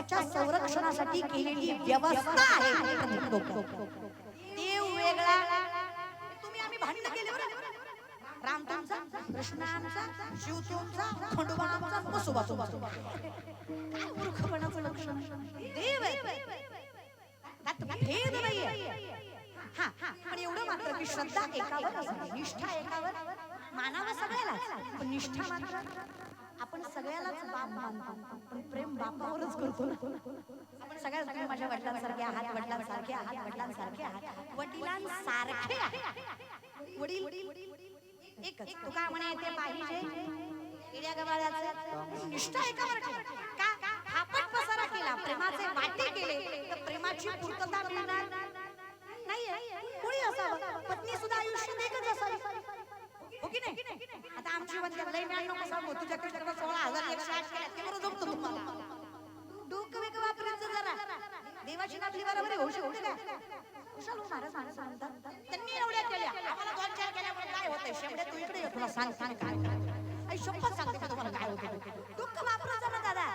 त्याच्या संरक्षणासाठी केलेली व्यवस्था आहे. देव वेगळा, तुम्ही आम्ही भांडण केले बरं, राम तुमचा, कृष्ण आमचा, शिव तुमचा, खंडोबा आमचा, बसोबा तुमचा. काय मूर्खपणाचं लक्षण. देव त्यात भेद नाहीये. हा पण एवढं मात्र की श्रद्धा एकावर असावी, निष्ठा एकावर मानावं सगळ्यालाच, पण निष्ठा मात्र आपण सगळ्यालाच बाप मानतो, पण प्रेम बापावरच करतो ना. आपण सगळ्या तुम्ही माझ्या वडिलांसारखे आहात, वडिलांसारखे आहात, वडिलांसारखे आहात, वडिलांसारखे आहात. वडील एकच. तू का म्हणे ते पाहिजे येड्या गबाळाचं. निष्ठा एकावर ठेवा. का फापट पसारा केला, प्रेमाचे वाटे केले, तर प्रेमाची पूर्तता मिळणार नाही. कोणी असावं, पत्नी सुद्धा आयुष्यात एकच असावी, हो की नाही. आता आमची वंद्या लय मिळालं कसं सांगू, तुझ्याकडे 16,108 केल्या, ते बरोबर जमतं तुम्हाला. डोकं वेगळं वापरायचं जरा. देवाची आपली बरोबर होऊ शकते का. कुशाल महाराज सांगतात त्यांनी एवढ्या केल्या, आम्हाला 2-4 केल्यामुळे काय होतंय. शेवड्या तू इकडे ये, तुला सांग काय आई शपथ सांगते का तुम्हाला काय होतं. डोकं वापरायचं ना दादा.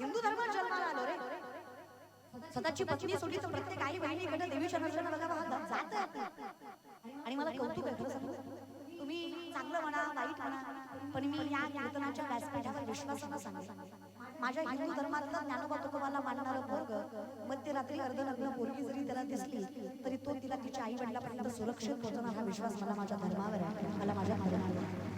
हिंदू धर्मात जन्माला आलो रे, स्वतःची पत्नी सोडली तर प्रत्येक आई बहिणीकडे देवीच्या नजरेने बघा जात. आणि मला कौतुक आहे खरं सांगू, तुम्ही चांगलं म्हणा वाईट म्हणा, पण मी या कीर्तनाच्या व्यासपीठावर विश्वासानं सांगते, माझ्या हिंदू धर्मातलं ज्ञानोबा तुकोबाला मानणारं पोरग मध्यरात्री अर्धनग्न पोरगी जरी त्याला दिसली तरी तो तिला तिच्या आई वडिलांपर्यंत सुरक्षित पोहोचवणार हा विश्वास मला माझ्या धर्मावर आहे, मला माझ्या धर्मावर आहे.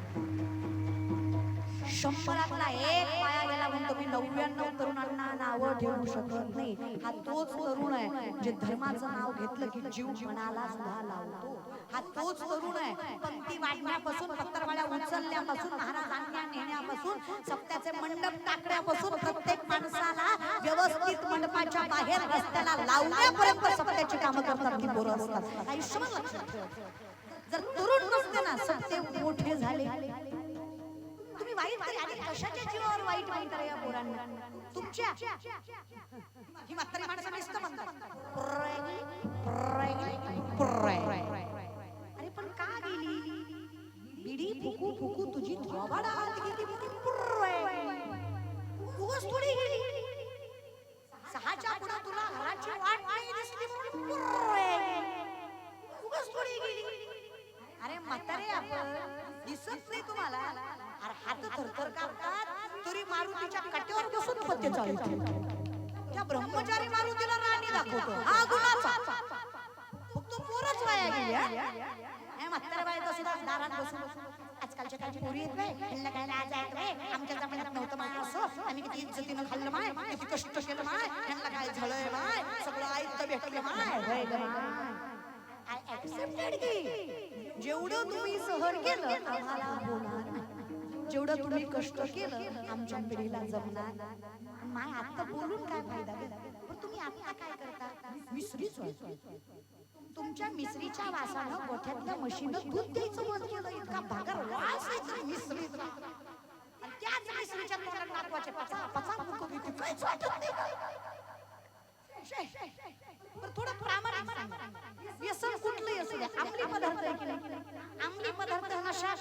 100तला 1 पाया गेला म्हणून तुम्ही 99 तरुणांना नावं ठेवू शकत नाही. हा तोच तरुण आहे जे धर्माचं नाव घेतलं की जीव मनाला सुद्धा लावतो. हा तोच तरुण आहे पंक्ती वाढण्यापासून, पत्तरवाड्या उचलण्यापासून, महाराजांना नेण्यापासून, सप्त्याचे मंडप टाकण्यापासून, प्रत्येक माणसाला व्यवस्थित मंडपाच्या बाहेर रस्त्याला लावण्यापर्यंत सप्त्याची कामं करतात ती पोरं असतात. आयुष्यभर लक्षात ठेवा. जर तरुण नसते ना, सप्ते मोठे झाले. तुम्ही वाईट तरी आणि कशाच्या जीवावर वाईट म्हणता या पोरांना. तुमच्या ही म्हातारी माणसं नुसतं म्हणतात अरे पण का गेली बिडी फुकू फुकू तुझी थोबाड आत गेली उगाच थोडी गेली. 6च्या पुढे तुला घराची वाट नाही दिसली म्हणून उगाच थोडी गेली. अरे म्हातारे आपण दिसत नाही तुम्हाला. अरे हात थरथर कापतात तरी मारुतीच्या कट्यावर बसून पत्ते चालवतो. त्या ब्रह्मचारी मारुतीला राणी दाखवतो, हा गुणाचा. फक्त पोरच वाया गेली. हे म्हातारे बायका सुद्धा दारात बसून आजकालच्या काही पोरी येत नाही, ह्यांना काय लाज आहेत रे, आमच्या जमान्यात नव्हतं माय असं, आम्ही किती इज्जतीनं खाल्लं माय, किती कष्ट केलं माय, ह्यांना काय झालंय माय, सगळं आयत भेटलं माय. आय ऍक्सेप्टेड की जेवढं तुम्ही सहन केलं आम्हाला होणार नाही, जेवढं तुम्ही कष्ट केलं आमच्या पिढीला जमणार. माय आता बोलून काय फायदा. पण तुम्ही आता काय करता, मिसरीच तुमच्या मिसरीच्या वासानं गोठ्यातल्या म्हशीनं दूध द्यायचं बंद केलं. इतका भागर वास आहे मिसरीचा. आणि त्याच मिसरीच्या तोंडात नातवाचे पचा पचा मुकू देते, काहीच वाटत नाही. पण थोडं प्रामाणिक सांगा, व्यसन कुठलंही असू द्या, अंमली पदार्थ आहे की नाही, अंमली पदार्थ नशा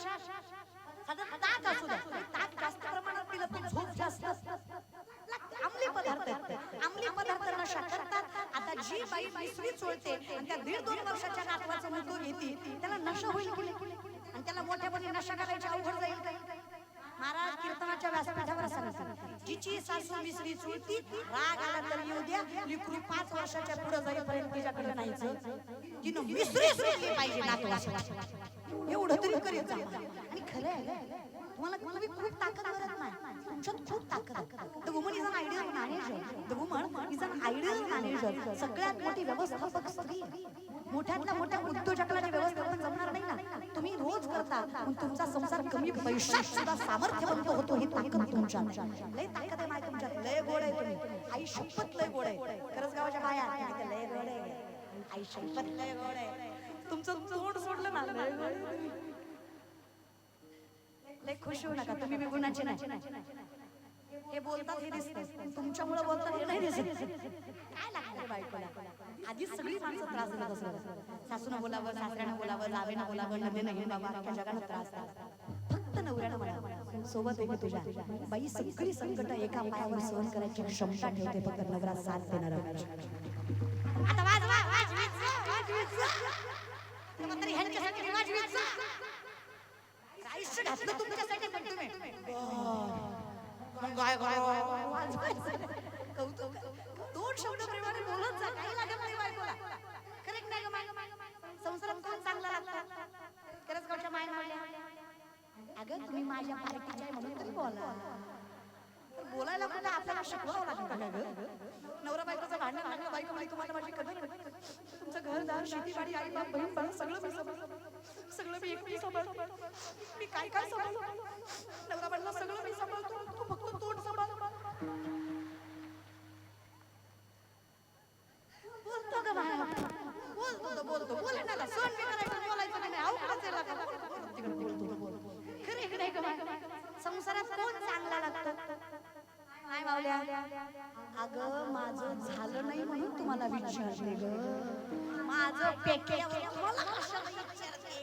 साधारण ताक असू द्या, ताक जास्त प्रमाणात पिलं तर झोप जास्त अंमली पदार्थ आहेत. अंमली पदार्थ नशा करतात. आता जी बाई मिसरी चोळते आणि त्या 1.5-2 वर्षाच्या नातवाचं मुलगं घेती त्याला नशा होईल आणि त्याला मोठ्यापणी नशा करायची अवघड जाईल काय. महाराज कीर्तनाच्या व्यासपीठावर सांगतात, जिची सासू मिसरी चोळती राग आला तर येऊ द्या, लेकरू 5 वर्षाच्या पुढे जाईपर्यंत तिच्याकडे नाहीचं, तिनं मिसरी चोळली पाहिजे नातवासाठी, एवढं तरी करीत जा. आणि खरं आहे तुम्हाला खूप ताकद गरज नाही, तुमच्यात खूप ताकद आहे. The woman is an ideal manager, the woman is an ideal manager. सगळ्यात मोठी व्यवस्थापक स्त्री, मोठ्यातल्या मोठ्या उद्योजकाला व्यवस्थापन जमणार नाही ना, तुम्ही रोज करता पण तुमचा संसार कमी पैशात सुद्धा सामर्थ्यवंत होतो. ही ताकद तुमच्यात लय ताकद आहे. माय तुमच्यात लय गोड आहे. तुम्ही आई शपथ लय गोड आहे. खरंच गावाच्या बाया लय गोड आहे. आई शपथ लय गोड आहे. तुमचं तोंड सोडलं ना लय गोड आहे. लय खुश होऊ नका, तुम्ही बी गुणाचे नाही. हे बोलतात हे दिसतं, तुमच्यामुळे बोलतात हे नाही दिसत. काय लागतं बायकोला, आधीच सगळी माणसं त्रास देत असतात. सासूनं बोलावं, सासऱ्यानं बोलावं, जावेनं बोलावं, नदीनं हे बाबा अख्ख्या जगानं त्रास. फक्त नवऱ्यानं म्हणावं, सोबत आहे तुझ्या बाई सगळी संकट एका पायावर सहन करायची क्षमता ठेवते फक्त नवरा साथ देणार आता आयुष्य घातलं तुमच्यासाठी पण तुम्ही काय कौतुक दोन शब्द प्रेमाने बोलत जा काही लागत नाही बायकोला करेक्ट नाही ग संसारात कोण चांगला लागला खरंच गावच्या माय म्हणल्या अगं तुम्ही माझ्या पार्टीच्या आहे म्हणून तरी बोला बोलायला कुठे आपल्याला शिकवावं लागतं का ग नवरा बायकोचं भांडण लागलं बायको म्हणे तुम्हाला माझी कदर तुमचं घरदार शेतीवाडी आई बाप बहीण भाऊ सगळं मी सगळं मी एकटी सांभाळतो मी काय काय सांभाळतो नवरा म्हणला सगळं मी सांभाळतो तू फक्त तोंड सांभाळ बोलतो ग बाळा बोलतो बोल ना सण मी करायचं बोलायचं नाही अवघडच आहे लागा खरं इकडे ग संसारात कोण चांगला लागतो काय मावल्या अगं माझं झालं नाही म्हणून तुम्हाला विचारते ग माझं पेक्यावर तुम्हाला कशाला विचारते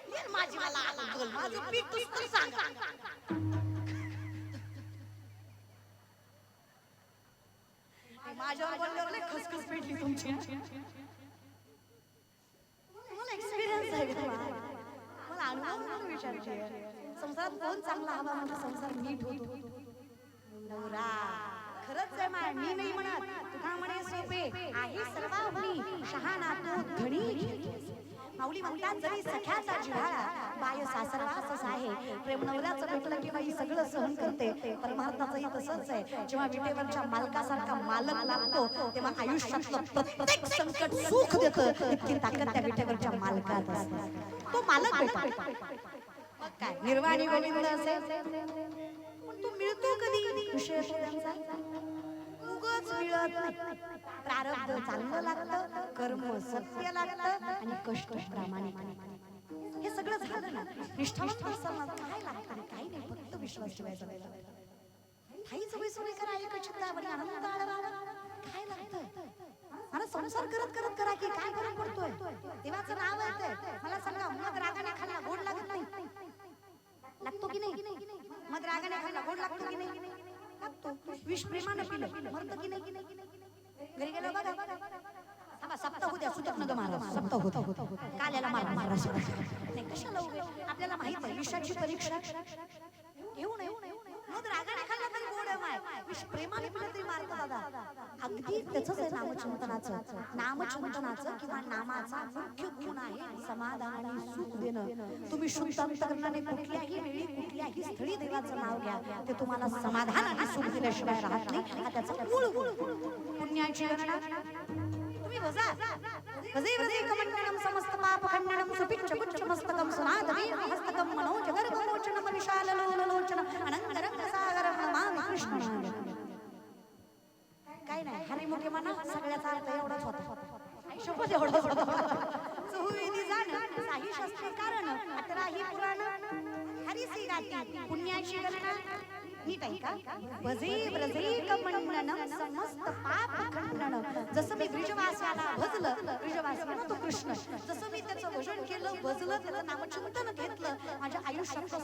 ये माझी मला अक्कल माझं पीठ तू सांग माझ्यावर बोलल्यावर लय खसखस पेटली तुमची मला एक्सपिरियन्स आहे मला अनुभव म्हणून विचारते संसारात कोण चांगला हवा म्हणजे संसार नीट होतो नवरा खरंच आहे माय मी नाही म्हणत तुका म्हणे सोपे आहे सर्वांनी शहाणा तो धणी माऊली म्हणतात जरी सख्याचा जिव्हाळा बाय सासरवासच आहे प्रेम नवऱ्याचं भेटलं की बाई सगळं सहन करते परमार्थाचंही तसंच आहे जेव्हा विटेवरच्या मालकासारखा मालक लागतो तेव्हा आयुष्यातलं प्रत्येक संकट सुख देतं इतकी ताकद त्या विटेवरच्या मालकात असते तो मालक भेटतो काय निर्वाणी गोविंद असेल तो मिळतो कधी विषय त्यांचा उगाच मिळत नाही प्रारब्ध चांगलं लागतं कर्म सत्य लागतं आणि कष्ट प्रामाणिक हे सगळं झालं ना निष्ठावंत असताना काय लागतं काही नाही फक्त विश्वास ठेवायचा काहीच वैसोई करा एक चित्तावर आनंद आळवावा काय लागतं मला संसार करत करत करा की काय फरक पडतोय देवाचं नाव आहे मला सांगा मग रागाने खाल्ला गोड लागत नाही लागतो की नाही मग रागाने खाल्ला गोड लागतो की नाही लागतो विष प्रेमाने पिलं मरतं की नाही घरी गेलो बघा थांबा सप्ताह उद्या सुतक नग महाराज सप्ताह होता काल्याला मारा महाराज नाही कशाला उगे आपल्याला माहित आहे विषाची परीक्षा येऊ नये मग रागाने खाल्ला तरी गोड आहे माय विष प्रेमाने पिलं तरी मारतं दादा अगदी त्याचंच आहे नामचिंतनाचं किंवा नामाचा मुख्य गुण आहे समाधान आणि सुख देणं तुम्ही शुद्ध अंतकरणाने कुठल्याही वेळी कुठल्याही स्थळी देवाचं नाव घ्या ते तुम्हाला समाधान आणि सुख दिल्याशिवाय राहत नाही हा त्याचा मूळ गुण पुण्याची गणना तुम्ही बजा वजे वजे कमंडलम समस्त पाप खंडनम सुपिच्च पुच्च मस्तकम सुनादवी हस्तकम मनोज गर्गमोचनम विशाल लोललोचन अनंत रंग सागरम नमामि कृष्ण काय नाही हरी मुखे म्हणा सगळ्याचा अर्थ एवढाच होता शपथ एवढाच होता चहुविधी जाण साही शास्त्रे कारण 18 ही पुराण हरिसी गाती पुण्याची गणना नीट आहे का भजे व्रजे कमंडनम समस्त पाप खंडन जसं मी ब्रिजवासाला भजलं ब्रिजवास म्हणा तो कृष्ण जसं मी त्याचं भजन केलं भजलं त्याचं नामचिंतन घेतलं माझ्या आयुष्यात